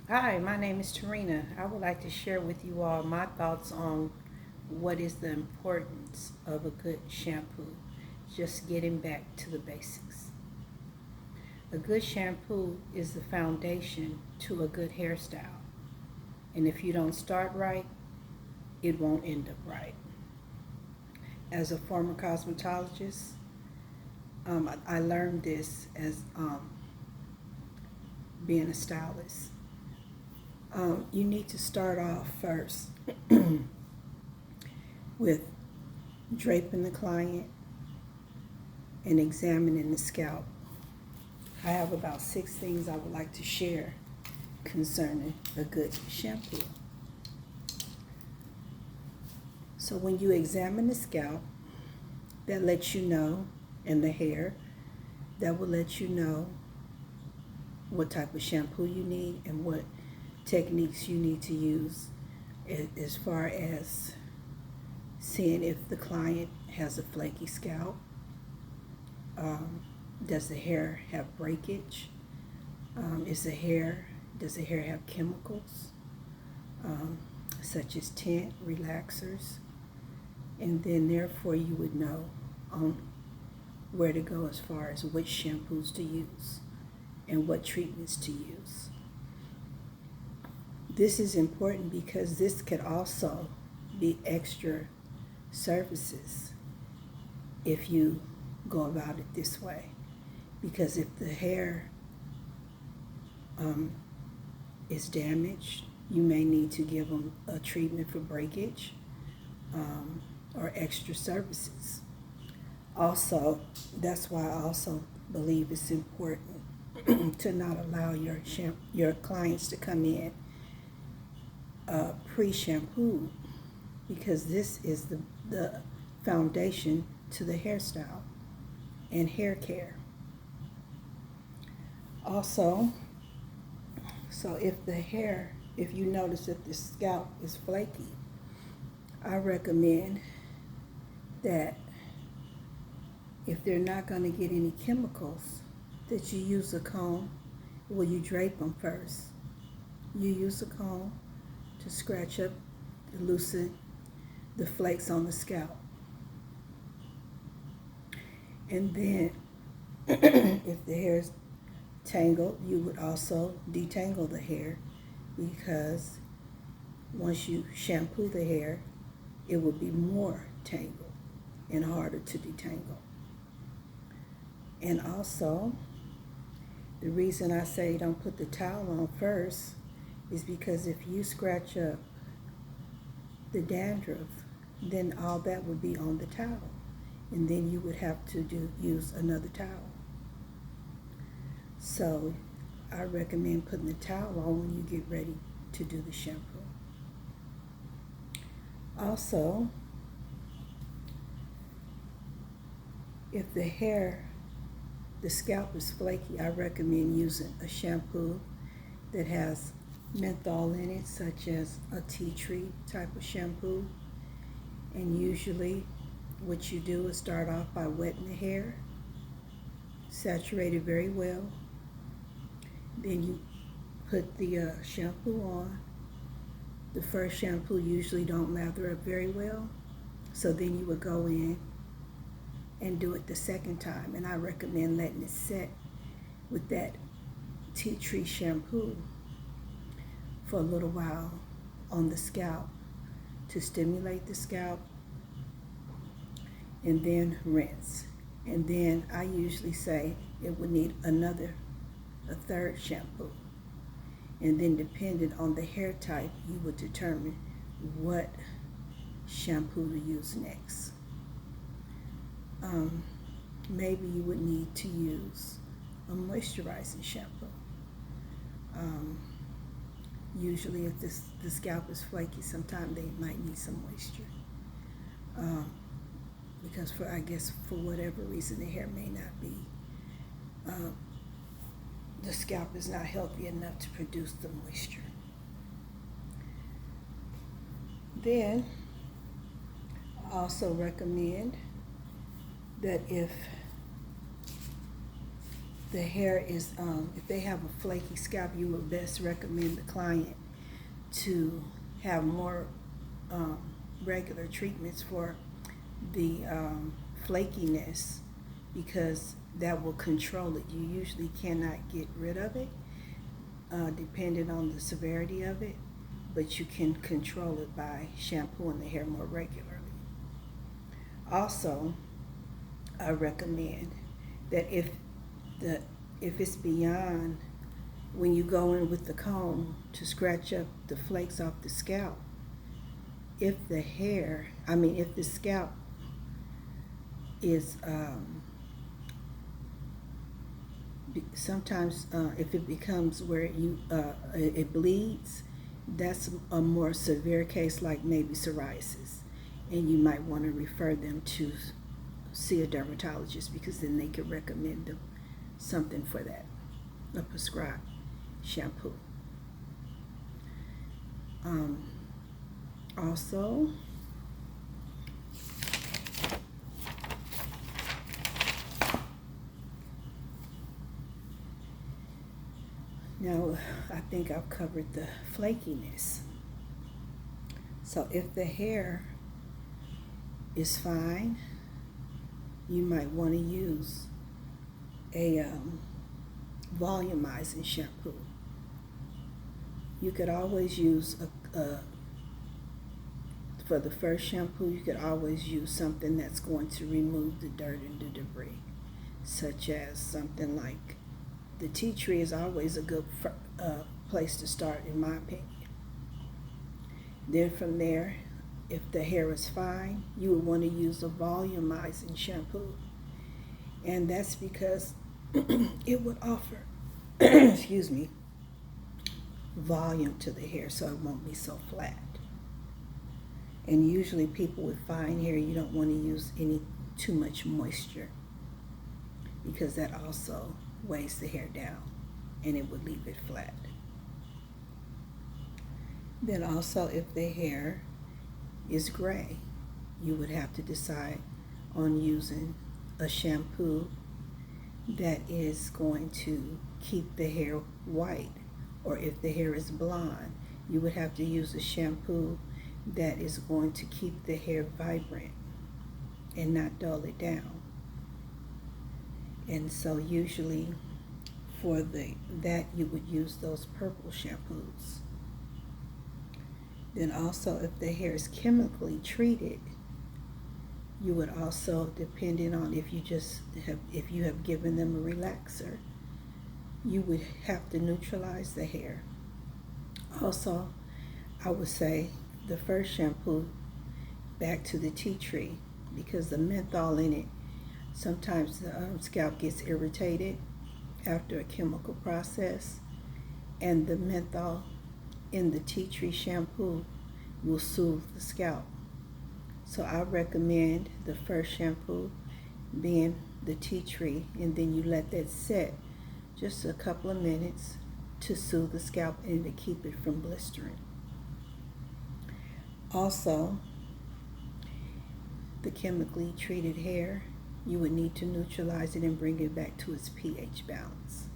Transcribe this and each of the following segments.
Hi, my name is Tarina. I would like to share with you all my thoughts on what is the importance of a good shampoo. Just getting back to the basics. A good shampoo is the foundation to a good hairstyle. And if you don't start right, it won't end up right. As a former cosmetologist, I learned this as being a stylist. You need to start off first with draping the client and examining the scalp. I have about 6 things I would like to share concerning a good shampoo. So when you examine the scalp, that lets you know, and the hair, that will let you know what type of shampoo you need and what techniques you need to use as far as seeing if the client has a flaky scalp. Um, does the hair have breakage? Is the hair does the hair have chemicals um, such as tint, relaxers, and then therefore you would know where to go as far as which shampoos to use and what treatments to use. This is important because this could also be extra services if you go about it this way. Because if the hair um, is damaged, you may need to give them a treatment for breakage um, or extra services. Also, that's why I also believe it's important to not allow your clients to come in pre-shampooed, because this is the foundation to the hairstyle and hair care. Also, so if you notice that the scalp is flaky, I recommend that if they're not going to get any chemicals, that you use a comb. Well, you drape them first. You use a comb to scratch up, to loosen the flakes on the scalp. And then, if the hair is tangled, you would also detangle the hair, because once you shampoo the hair, it will be more tangled and harder to detangle. And also, the reason I say don't put the towel on first is because if you scratch up the dandruff, then all that would be on the towel. And then you would have to use another towel. So I recommend putting the towel on when you get ready to do the shampoo. Also, if the scalp is flaky, I recommend using a shampoo that has menthol in it, such as a tea tree type of shampoo. And usually what you do is start off by wetting the hair, saturate it very well. Then you put the shampoo on. The first shampoo usually don't lather up very well, so then you would go in and do it the second time. And I recommend letting it set with that tea tree shampoo for a little while on the scalp to stimulate the scalp, and then rinse. And then I usually say it would need a third shampoo. And then depending on the hair type, you would determine what shampoo to use next. Maybe you would need to use a moisturizing shampoo. Um, Usually if the scalp is flaky, sometimes they might need some moisture. Because I guess for whatever reason the hair may not be, the scalp is not healthy enough to produce the moisture. Then I also recommend that if the hair is, if they have a flaky scalp, you would best recommend the client to have more regular treatments for the flakiness, because that will control it. You usually cannot get rid of it, depending on the severity of it, but you can control it by shampooing the hair more regularly. Also, I recommend that if it's beyond when you go in with the comb to scratch up the flakes off the scalp, if the scalp is sometimes if it becomes where it bleeds, that's a more severe case, like maybe psoriasis, and you might want to refer them to see a dermatologist, because then they could recommend them something for that, a prescribed shampoo. Also, now I think I've covered the flakiness. So if the hair is fine, you might want to use a volumizing shampoo. You could always use for the first shampoo, you could always use something that's going to remove the dirt and the debris, such as something like the tea tree is always a good place to start, in my opinion. Then from there, if the hair is fine, you would want to use a volumizing shampoo. And that's because it would offer, excuse me, volume to the hair, so it won't be so flat. And usually people with fine hair, you don't want to use too much moisture, because that also weighs the hair down and it would leave it flat. Then also, if the hair is gray, you would have to decide on using a shampoo that is going to keep the hair white. Or if the hair is blonde, you would have to use a shampoo that is going to keep the hair vibrant and not dull it down. And so usually for that you would use those purple shampoos. Then also, if the hair is chemically treated, you would also, depending on if you have given them a relaxer, you would have to neutralize the hair. Also, I would say the first shampoo, back to the tea tree, because the menthol in it, sometimes the scalp gets irritated after a chemical process, and the menthol in the tea tree shampoo will soothe the scalp. So I recommend the first shampoo being the tea tree, and then you let that set just a couple of minutes to soothe the scalp and to keep it from blistering. Also, the chemically treated hair, you would need to neutralize it and bring it back to its pH balance.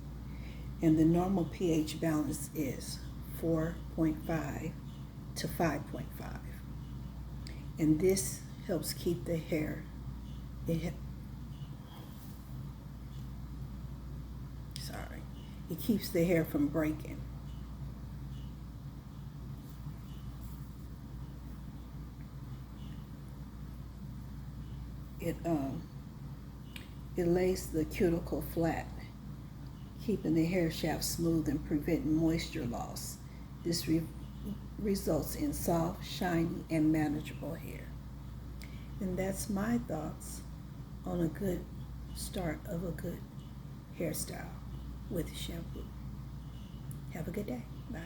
And the normal pH balance is 4.5 to 5.5. And this helps keep the hair, it keeps the hair from breaking. It lays the cuticle flat, keeping the hair shaft smooth and preventing moisture loss. This results in soft, shiny, and manageable hair. And that's my thoughts on a good start of a good hairstyle with shampoo. Have a good day. Bye.